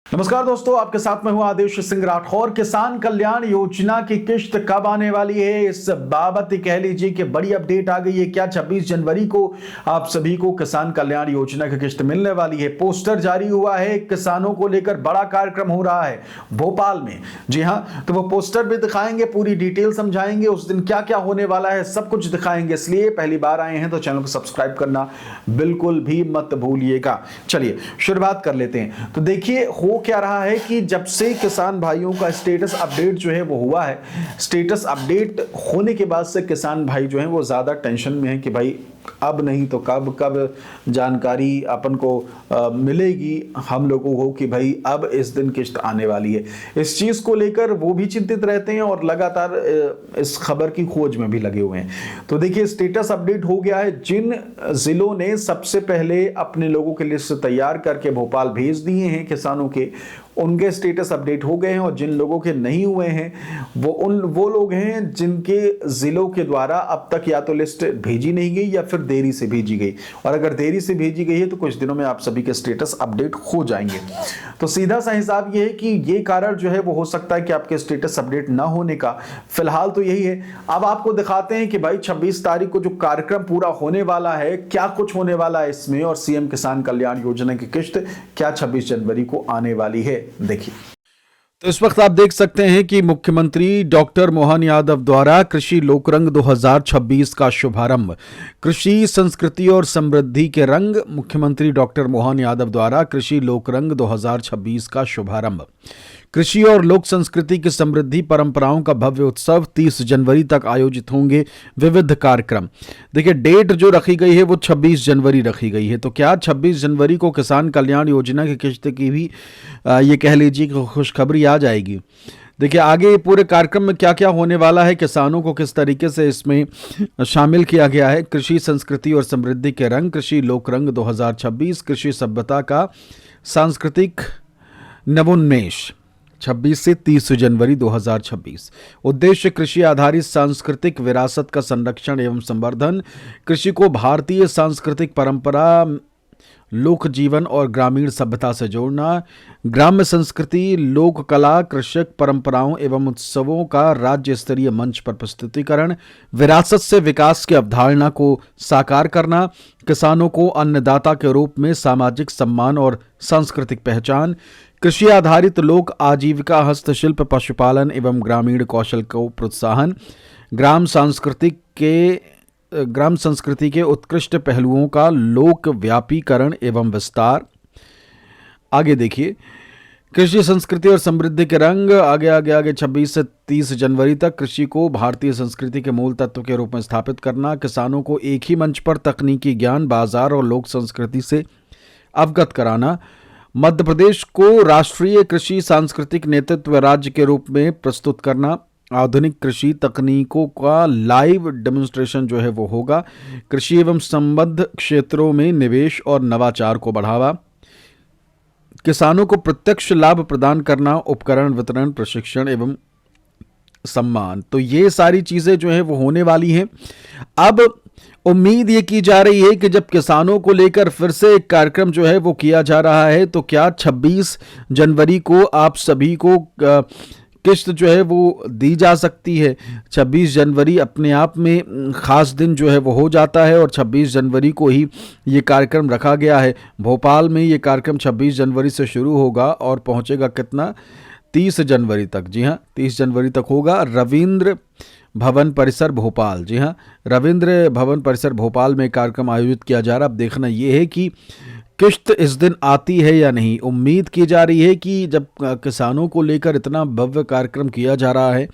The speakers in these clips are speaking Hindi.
नमस्कार दोस्तों, आपके साथ में हूं आदेश सिंह राठौर। किसान कल्याण योजना की किश्त कब आने वाली है, इस बाबत कह लीजिए कि बड़ी अपडेट आ गई है। क्या 26 जनवरी को आप सभी को किसान कल्याण योजना की किश्त मिलने वाली है? पोस्टर जारी हुआ है, किसानों को लेकर बड़ा कार्यक्रम हो रहा है भोपाल में। जी हां, तो वो पोस्टर भी दिखाएंगे, पूरी डिटेल समझाएंगे, उस दिन क्या क्या होने वाला है सब कुछ दिखाएंगे। इसलिए पहली बार आए हैं तो चैनल को सब्सक्राइब करना बिल्कुल भी मत भूलिएगा। चलिए शुरुआत कर लेते हैं। तो देखिए हो क्या रहा है कि जब से किसान भाइयों का स्टेटस अपडेट जो है वो हुआ है, स्टेटस अपडेट होने के बाद से किसान भाई जो हैं वो ज़्यादा टेंशन में है कि भाई अब नहीं तो कब कब जानकारी अपन को मिलेगी हम लोगों को कि भाई अब इस दिन किश्त आने वाली है। इस चीज़ को लेकर वो भी चिंतित रहते हैं और लगातार इस खबर की खोज में भी लगे हुए हैं। तो देखिए स्टेटस अपडेट हो गया है। जिन जिलों ने सबसे पहले अपने लोगों के लिस्ट तैयार करके भोपाल भेज दिए हैं किसानों के, उनके स्टेटस अपडेट हो गए हैं। और जिन लोगों के नहीं हुए हैं वो लोग हैं जिनके जिलों के द्वारा अब तक या तो लिस्ट भेजी नहीं गई या फिर देरी से भेजी गई। और अगर देरी से भेजी गई है तो कुछ दिनों में आप सभी के स्टेटस अपडेट हो जाएंगे। तो सीधा सा हिसाब ये है कि ये कारण जो है वो हो सकता है कि आपके स्टेटस अपडेट ना होने का। फिलहाल तो यही है। अब आपको दिखाते हैं कि भाई 26 तारीख को जो कार्यक्रम पूरा होने वाला है, क्या कुछ होने वाला है इसमें, और सीएम किसान कल्याण योजना की किश्त क्या 26 जनवरी को आने वाली है। देखिए तो इस वक्त आप देख सकते हैं कि मुख्यमंत्री डॉक्टर मोहन यादव द्वारा कृषि लोकरंग 2026 का शुभारंभ। कृषि संस्कृति और समृद्धि के रंग, मुख्यमंत्री डॉक्टर मोहन यादव द्वारा कृषि लोकरंग 2026 का शुभारंभ। कृषि और लोक संस्कृति की समृद्धि परंपराओं का भव्य उत्सव 30 जनवरी तक आयोजित होंगे विविध कार्यक्रम। देखिए डेट जो रखी गई है वो 26 जनवरी रखी गई है। तो क्या 26 जनवरी को किसान कल्याण योजना की किश्त की भी ये कह लीजिए कि खुशखबरी आ जाएगी। देखिए आगे पूरे कार्यक्रम में क्या क्या होने वाला है, किसानों को किस तरीके से इसमें शामिल किया गया है। कृषि संस्कृति और समृद्धि के रंग, कृषि लोकरंग 2026, कृषि सभ्यता का सांस्कृतिक नवोन्मेष 26 से 30 जनवरी 2026। उद्देश्य कृषि आधारित सांस्कृतिक विरासत का संरक्षण एवं संवर्धन, कृषि को भारतीय सांस्कृतिक परंपरा, लोक जीवन और ग्रामीण सभ्यता से जोड़ना, ग्राम्य संस्कृति, लोक कला, कृषक परंपराओं एवं उत्सवों का राज्य स्तरीय मंच पर प्रस्तुतिकरण, विरासत से विकास की अवधारणा को साकार करना, किसानों को अन्नदाता के रूप में सामाजिक सम्मान और सांस्कृतिक पहचान, कृषि आधारित लोक आजीविका, हस्तशिल्प, पशुपालन एवं ग्रामीण कौशल को प्रोत्साहन, ग्राम संस्कृति के उत्कृष्ट पहलुओं का लोक व्यापीकरण एवं विस्तार। आगे देखिए कृषि संस्कृति और समृद्धि के रंग, आगे 26 से 30 जनवरी तक कृषि को भारतीय संस्कृति के मूल तत्व के रूप में स्थापित करना, किसानों को एक ही मंच पर तकनीकी ज्ञान, बाजार और लोक संस्कृति से अवगत कराना, मध्य प्रदेश को राष्ट्रीय कृषि सांस्कृतिक नेतृत्व राज्य के रूप में प्रस्तुत करना, आधुनिक कृषि तकनीकों का लाइव डेमोन्स्ट्रेशन जो है वो होगा, कृषि एवं संबद्ध क्षेत्रों में निवेश और नवाचार को बढ़ावा, किसानों को प्रत्यक्ष लाभ प्रदान करना, उपकरण वितरण, प्रशिक्षण एवं सम्मान। तो ये सारी चीजें जो है वो होने वाली हैं। अब उम्मीद ये की जा रही है कि जब किसानों को लेकर फिर से एक कार्यक्रम जो है वो किया जा रहा है, तो क्या 26 जनवरी को आप सभी को किश्त जो है वो दी जा सकती है। 26 जनवरी अपने आप में खास दिन जो है वो हो जाता है और 26 जनवरी को ही ये कार्यक्रम रखा गया है। भोपाल में ये कार्यक्रम 26 जनवरी से शुरू होगा और पहुंचेगा कितना, 30 जनवरी तक। जी हाँ, 30 जनवरी तक होगा। रविंद्र भवन परिसर भोपाल, जी हाँ, रविंद्र भवन परिसर भोपाल में कार्यक्रम आयोजित किया जा रहा है। अब देखना यह है कि किश्त इस दिन आती है या नहीं। उम्मीद की जा रही है कि जब किसानों को लेकर इतना भव्य कार्यक्रम किया जा रहा है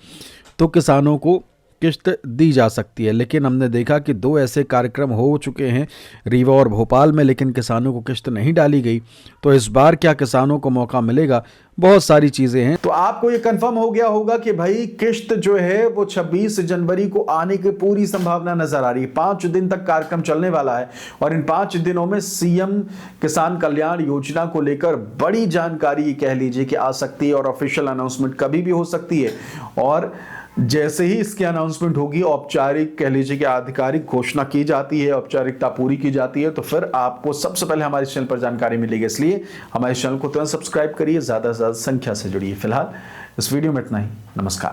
तो किसानों को किश्त दी जा सकती है। लेकिन हमने देखा कि 2 ऐसे कार्यक्रम हो चुके हैं रीवा और भोपाल में, लेकिन किसानों को किश्त नहीं डाली गई। तो इस बार क्या किसानों को मौका मिलेगा? बहुत सारी चीजें हैं। तो आपको ये कंफर्म हो गया होगा कि भाई किश्त जो है वो 26 जनवरी को आने की पूरी संभावना नजर आ रही है। 5 दिन तक कार्यक्रम चलने वाला है और इन 5 दिनों में सीएम किसान कल्याण योजना को लेकर बड़ी जानकारी कह लीजिए कि आ सकती है और ऑफिशियल अनाउंसमेंट कभी भी हो सकती है। और जैसे ही इसकी अनाउंसमेंट होगी, औपचारिक कह लीजिए कि आधिकारिक घोषणा की जाती है, औपचारिकता पूरी की जाती है, तो फिर आपको सबसे पहले हमारे चैनल पर जानकारी मिलेगी। इसलिए हमारे चैनल को तुरंत सब्सक्राइब करिए, ज्यादा से ज्यादा संख्या से जुड़िए। फिलहाल इस वीडियो में इतना ही। नमस्कार।